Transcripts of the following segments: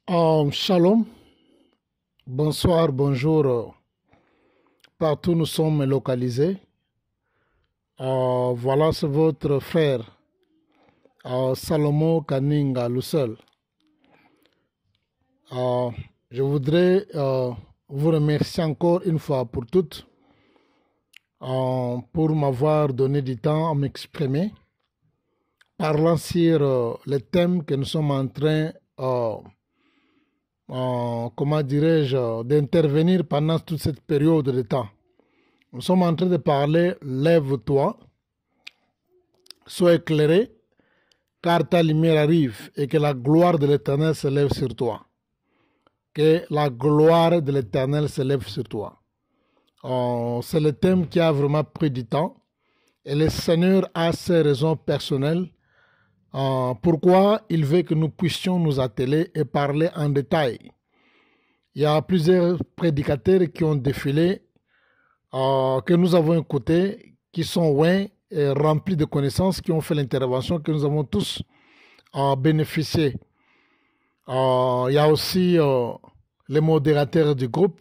Shalom, bonsoir, bonjour. Partout nous sommes localisés. Voilà, c'est votre frère Salomon Kaninga, le seul. Je voudrais vous remercier encore une fois pour toutes pour m'avoir donné du temps à m'exprimer, parlant sur les thèmes que nous sommes en train comment dirais-je, d'intervenir pendant toute cette période de temps. Nous sommes en train de parler, lève-toi, sois éclairé, car ta lumière arrive et que la gloire de l'Éternel se lève sur toi. Que la gloire de l'Éternel se lève sur toi. C'est le thème qui a vraiment pris du temps et le Seigneur a ses raisons personnelles pourquoi il veut que nous puissions nous atteler et parler en détail. Il y a plusieurs prédicateurs qui ont défilé, que nous avons écoutés, qui sont et remplis de connaissances, qui ont fait l'intervention, que nous avons tous bénéficié. Il y a aussi les modérateurs du groupe,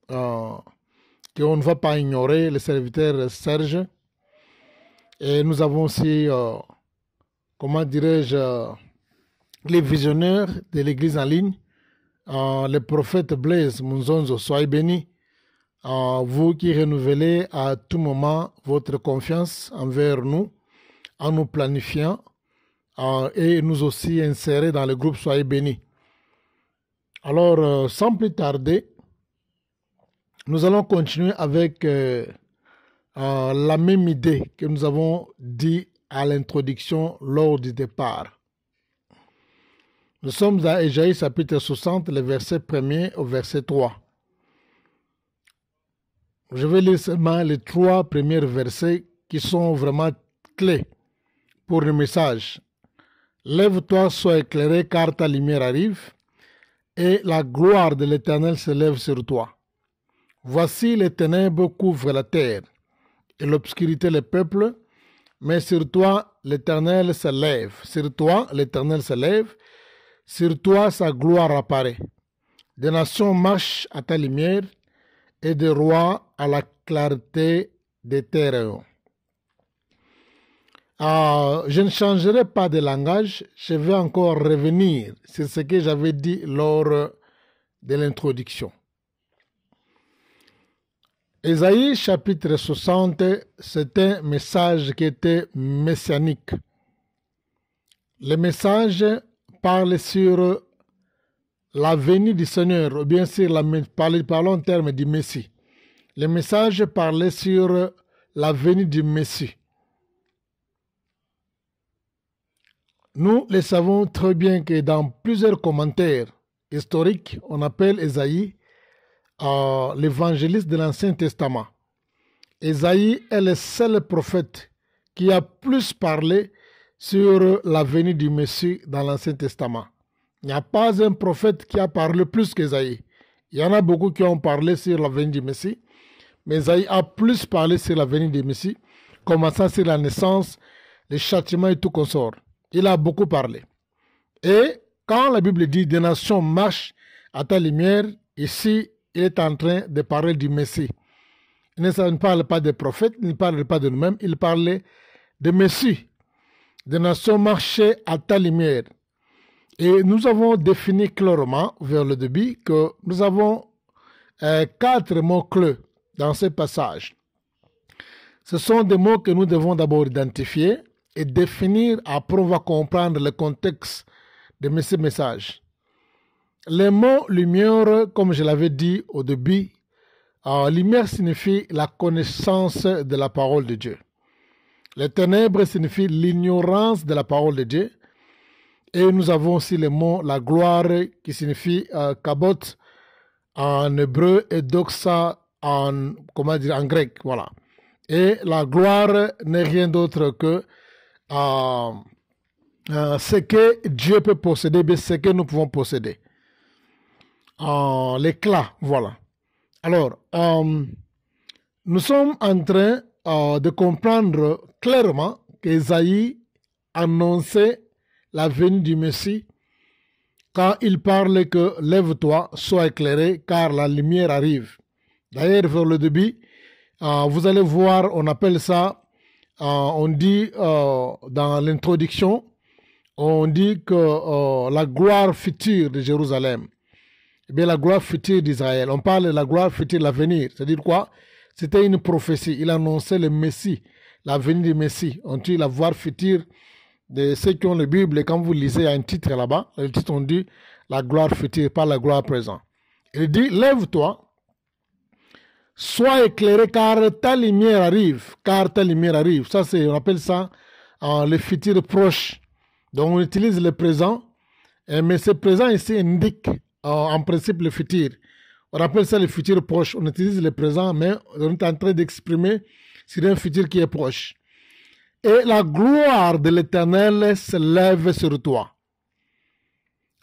qu'on ne va pas ignorer, le serviteur Serge. Et nous avons aussi comment dirais-je, les visionnaires de l'église en ligne, le prophète Blaise Munzonzo, soyez bénis, vous qui renouvelez à tout moment votre confiance envers nous, en nous planifiant, et nous aussi insérer dans le groupe, soyez bénis. Alors, sans plus tarder, nous allons continuer avec la même idée que nous avons dit à l'introduction lors du départ. Nous sommes à Ésaïe chapitre 60, le verset 1er au verset 3. Je vais lire seulement les 3 premiers versets qui sont vraiment clés pour le message. Lève-toi, sois éclairé, car ta lumière arrive, et la gloire de l'Éternel se lève sur toi. Voici les ténèbres couvrent la terre, et l'obscurité les peuples. Mais sur toi, l'Éternel se lève. Sur toi, l'Éternel se lève. Sur toi, sa gloire apparaît. Des nations marchent à ta lumière et des rois à la clarté des tes rayons. Je ne changerai pas de langage. Je vais encore revenir sur ce que j'avais dit lors de l'introduction. Ésaïe chapitre 60, c'est un message qui était messianique. Le message parle sur la venue du Seigneur, ou bien sûr, parlons en termes du Messie. Le message parlait sur la venue du Messie. Nous le savons très bien que dans plusieurs commentaires historiques, on appelle Ésaïe l'évangéliste de l'Ancien Testament. Ésaïe est le seul prophète qui a plus parlé sur la venue du Messie dans l'Ancien Testament. Il n'y a pas un prophète qui a parlé plus qu'Ésaïe. Il y en a beaucoup qui ont parlé sur la venue du Messie, mais Ésaïe a plus parlé sur la venue du Messie, commençant sur la naissance, les châtiments et tout consort. Il a beaucoup parlé. Et quand la Bible dit « des nations marchent à ta lumière », ici, il est en train de parler du Messie. Il ne parle pas des prophètes, il ne parle pas de nous-mêmes, il parlait de Messie. Des nations marchaient à ta lumière. Et nous avons défini clairement, vers le début, que nous avons 4 mots-clés dans ce passage. Ce sont des mots que nous devons d'abord identifier et définir, après on va comprendre le contexte de ce message. Le mot lumière, comme je l'avais dit au début, lumière signifie la connaissance de la parole de Dieu. Les ténèbres signifie l'ignorance de la parole de Dieu. Et nous avons aussi le mot la gloire qui signifie kabot en hébreu et doxa en grec. Voilà. Et la gloire n'est rien d'autre que ce que Dieu peut posséder, mais ce que nous pouvons posséder. L'éclat, voilà. Alors, nous sommes en train de comprendre clairement qu'Ésaïe annonçait la venue du Messie quand il parle que lève-toi, sois éclairé, car la lumière arrive. D'ailleurs, vers le début, vous allez voir, on appelle ça, on dit dans l'introduction, on dit que la gloire future de Jérusalem, eh bien la gloire future d'Israël, on parle de la gloire future de l'avenir. C'est-à-dire quoi? C'était une prophétie. Il annonçait le Messie, la venue du Messie. On dit la gloire future de ceux qui ont la Bible. Et quand vous lisez, il y a un titre là-bas. Le titre, on dit la gloire future, pas la gloire présente. Il dit, lève-toi, sois éclairé, car ta lumière arrive. Car ta lumière arrive. Ça, on appelle ça le futur proche. Donc, on utilise le présent. Mais ce présent ici indique en principe le futur. On appelle ça le futur proche. On utilise le présent, mais on est en train d'exprimer sur un futur qui est proche. Et la gloire de l'Éternel se lève sur toi.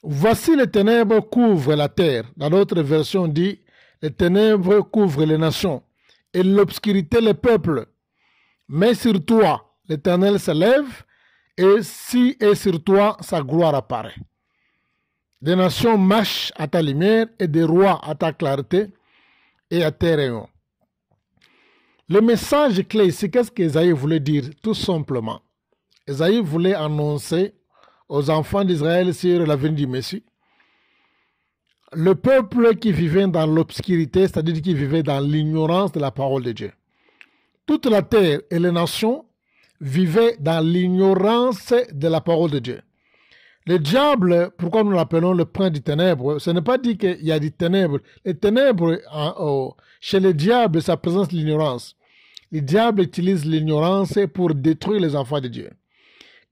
Voici les ténèbres couvrent la terre. Dans d'autres versions, on dit les ténèbres couvrent les nations et l'obscurité les peuples. Mais sur toi, l'Éternel se lève et sur toi, sa gloire apparaît. Des nations marchent à ta lumière et des rois à ta clarté et à tes rayons. Le message clé ici, qu'est-ce qu'Ésaïe voulait dire? Tout simplement, Ésaïe voulait annoncer aux enfants d'Israël sur la venue du Messie. Le peuple qui vivait dans l'obscurité, c'est-à-dire qui vivait dans l'ignorance de la parole de Dieu. Toute la terre et les nations vivaient dans l'ignorance de la parole de Dieu. Le diable, pourquoi nous l'appelons le prince du ténèbre, ce n'est pas dit qu'il y a des ténèbres. Les ténèbres, chez le diable, ça présente l'ignorance. Le diable utilise l'ignorance pour détruire les enfants de Dieu.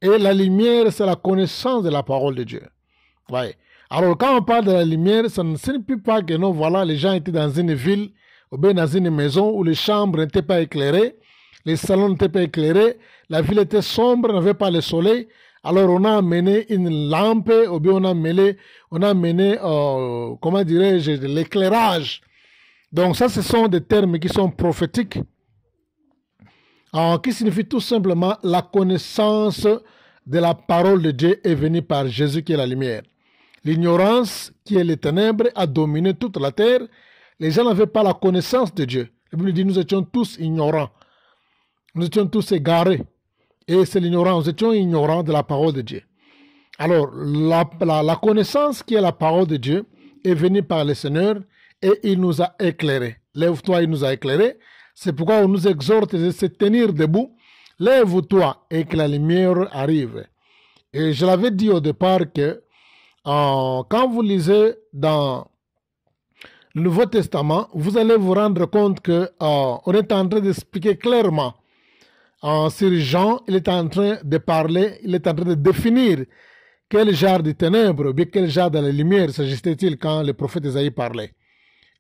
Et la lumière, c'est la connaissance de la parole de Dieu. Ouais. Alors, quand on parle de la lumière, ça ne signifie pas que non, voilà, les gens étaient dans une ville ou bien dans une maison où les chambres n'étaient pas éclairées, les salons n'étaient pas éclairés, la ville était sombre, n'avait pas le soleil. Alors, on a amené une lampe, ou bien on a amené comment dirais-je, de l'éclairage. Donc, ça, ce sont des termes qui sont prophétiques, qui signifient tout simplement la connaissance de la parole de Dieu est venue par Jésus qui est la lumière. L'ignorance, qui est les ténèbres, a dominé toute la terre. Les gens n'avaient pas la connaissance de Dieu. La Bible dit, nous étions tous ignorants. Nous étions tous égarés. Et c'est l'ignorance, nous étions ignorants de la parole de Dieu. Alors, la connaissance qui est la parole de Dieu est venue par le Seigneur et il nous a éclairés. Lève-toi, il nous a éclairés. C'est pourquoi on nous exhorte de se tenir debout. Lève-toi et que la lumière arrive. Et je l'avais dit au départ que quand vous lisez dans le Nouveau Testament, vous allez vous rendre compte qu'on est en train d'expliquer clairement sur Jean, il est en train de parler, il est en train de définir quel genre de ténèbres, ou bien quel genre de la lumière s'agissait-il quand le prophète Ésaïe parlait.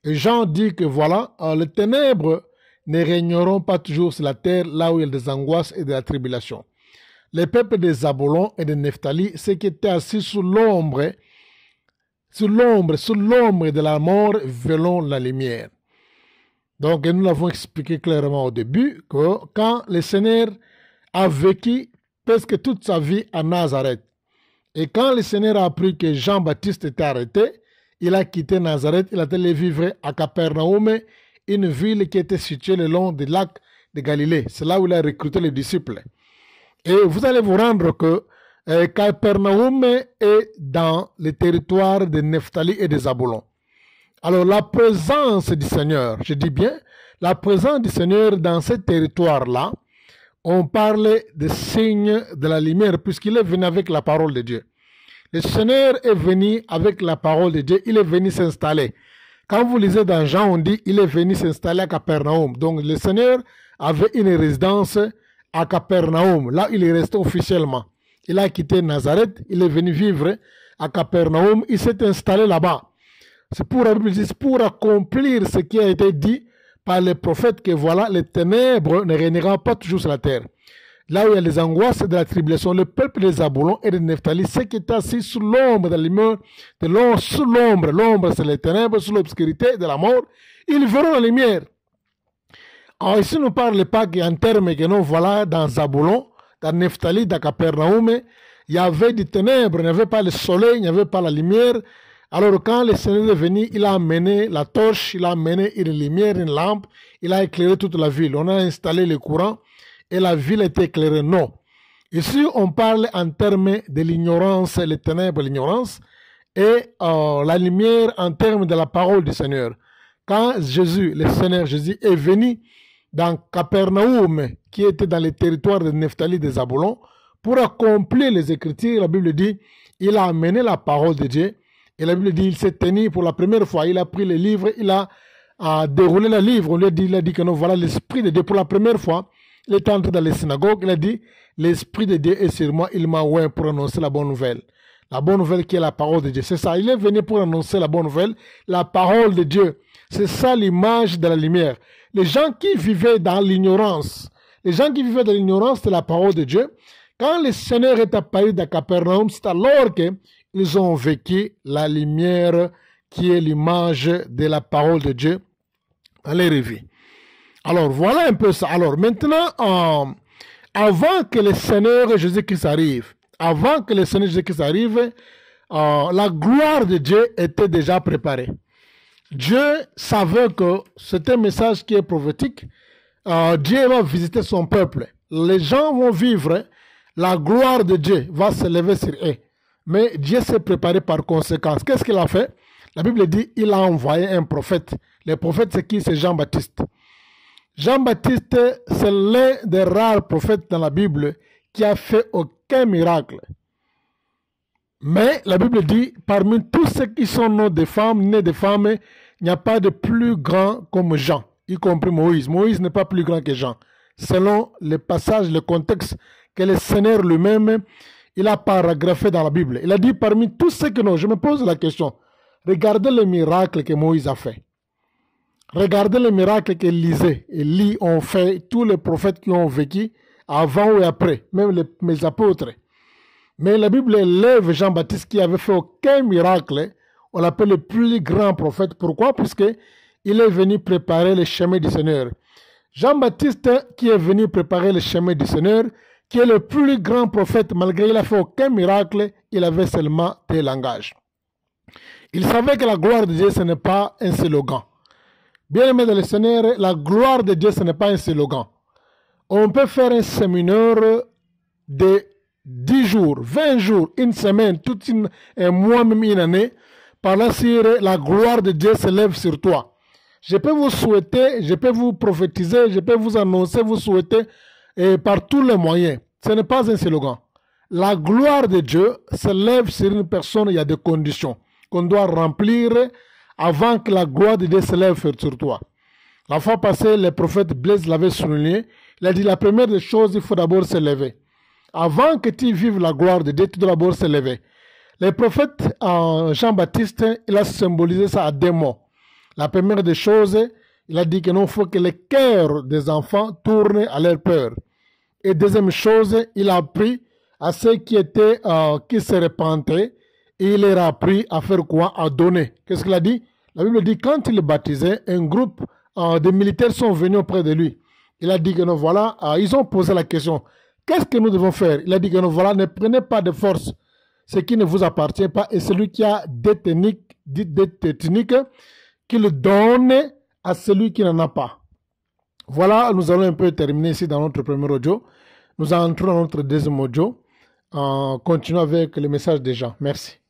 Et Jean dit que voilà, les ténèbres ne régneront pas toujours sur la terre là où il y a des angoisses et de la tribulation. Les peuples de Zabulon et de Nephtali, ceux qui étaient assis sous l'ombre de la mort, verront la lumière. Donc, nous l'avons expliqué clairement au début que quand le Seigneur a vécu presque toute sa vie à Nazareth, et quand le Seigneur a appris que Jean-Baptiste était arrêté, il a quitté Nazareth, il est allé vivre à Capernaum, une ville qui était située le long du lac de Galilée. C'est là où il a recruté les disciples. Et vous allez vous rendre que Capernaum est dans le territoire de Nephtali et de Zabulon. Alors la présence du Seigneur, je dis bien, la présence du Seigneur dans ce territoire-là, on parle des signes de la lumière puisqu'il est venu avec la parole de Dieu. Le Seigneur est venu avec la parole de Dieu, il est venu s'installer. Quand vous lisez dans Jean, on dit il est venu s'installer à Capernaum. Donc le Seigneur avait une résidence à Capernaum. Là, il est resté officiellement. Il a quitté Nazareth, il est venu vivre à Capernaum, il s'est installé là-bas. C'est pour accomplir ce qui a été dit par les prophètes que voilà, les ténèbres ne régneront pas toujours sur la terre. Là où il y a les angoisses de la tribulation, le peuple des Zabulon et de Nephtali, ceux qui étaient assis sous l'ombre de l'immense, sous l'ombre c'est les ténèbres, sous l'obscurité de la mort, ils verront la lumière. Alors ici, ne parle pas qu'en termes que nous voilà dans Zabulon, dans Nephtali, dans Capernaum, il y avait des ténèbres, il n'y avait pas le soleil, il n'y avait pas la lumière. Alors quand le Seigneur est venu, il a amené la torche, il a amené une lumière, une lampe, il a éclairé toute la ville. On a installé le courant et la ville était éclairée. Non. Ici, on parle en termes de l'ignorance, les ténèbres, l'ignorance, et la lumière en termes de la parole du Seigneur. Quand Jésus, le Seigneur Jésus, est venu dans Capernaum, qui était dans le territoire de Nephtali, de Zabulon, pour accomplir les Écritures, la Bible dit, il a amené la parole de Dieu. Et la Bible dit, il s'est tenu pour la première fois, il a pris le livre, il a déroulé le livre. On lui a dit, il a dit que non, voilà l'Esprit de Dieu. Pour la première fois, il est entré dans les synagogues, il a dit, l'Esprit de Dieu est sur moi, il m'a oint pour annoncer la bonne nouvelle. La bonne nouvelle qui est la parole de Dieu. C'est ça, il est venu pour annoncer la bonne nouvelle, la parole de Dieu. C'est ça l'image de la lumière. Les gens qui vivaient dans l'ignorance, c'est la parole de Dieu. Quand le Seigneur est apparu dans Capernaum, c'est alors qu'ils ont vécu la lumière qui est l'image de la parole de Dieu dans les vies. Alors, voilà un peu ça. Alors, maintenant, avant que le Seigneur Jésus-Christ arrive, la gloire de Dieu était déjà préparée. Dieu savait que c'est un message qui est prophétique. Dieu va visiter son peuple. Les gens vont vivre, la gloire de Dieu va se lever sur eux. Mais Dieu s'est préparé par conséquence. Qu'est-ce qu'il a fait? La Bible dit, il a envoyé un prophète. Le prophète, c'est qui? C'est Jean-Baptiste. Jean-Baptiste, c'est l'un des rares prophètes dans la Bible qui a fait aucun miracle. Mais la Bible dit, parmi tous ceux qui sont nés de femmes, il n'y a pas de plus grand comme Jean, y compris Moïse. Moïse n'est pas plus grand que Jean. Selon le passage, le contexte que le Seigneur lui-même, il a paragraphé dans la Bible. Il a dit, parmi tous ceux que nous, je me pose la question, regardez les miracles que Moïse a fait. Regardez les miracles qu'Élisée et Élie ont fait, tous les prophètes qui ont vécu avant et après, même mes apôtres. Mais la Bible élève Jean-Baptiste qui avait fait aucun miracle. On l'appelle le plus grand prophète. Pourquoi? Puisqu'il est venu préparer le chemin du Seigneur. Jean-Baptiste qui est venu préparer le chemin du Seigneur, qui est le plus grand prophète, malgré qu'il n'a fait aucun miracle, il avait seulement des langages. Il savait que la gloire de Dieu, ce n'est pas un slogan. Bien aimé dans le Seigneur, la gloire de Dieu, ce n'est pas un slogan. On peut faire un séminaire de 10 jours, 20 jours, une semaine, un mois, même une année, par là, si la gloire de Dieu se lève sur toi. Je peux vous souhaiter, je peux vous prophétiser, je peux vous annoncer, vous souhaiter par tous les moyens. Ce n'est pas un slogan. La gloire de Dieu se lève sur une personne, il y a des conditions qu'on doit remplir avant que la gloire de Dieu se lève sur toi. La fois passée, le prophète Blaise l'avait souligné. Il a dit, la première des choses, il faut d'abord se lever. Avant que tu vives la gloire de Dieu, tu dois d'abord se lever. Le prophète Jean-Baptiste, il a symbolisé ça à 2 mots. La première des choses, il a dit qu'il faut que le cœur des enfants tourne à leur peur. Et deuxième chose, il a appris à ceux qui se repentaient, et il leur a appris à faire quoi? À donner. Qu'est-ce qu'il a dit? La Bible dit, quand il baptisait, un groupe de militaires sont venus auprès de lui. Il a dit que non, voilà, ils ont posé la question. Qu'est-ce que nous devons faire? Il a dit que non, voilà, ne prenez pas de force ce qui ne vous appartient pas, et celui qui a des techniques, qu'il donne à celui qui n'en a pas. Voilà, nous allons un peu terminer ici dans notre premier audio. Nous entrons dans notre deuxième audio. Continuons avec le message des gens. Merci.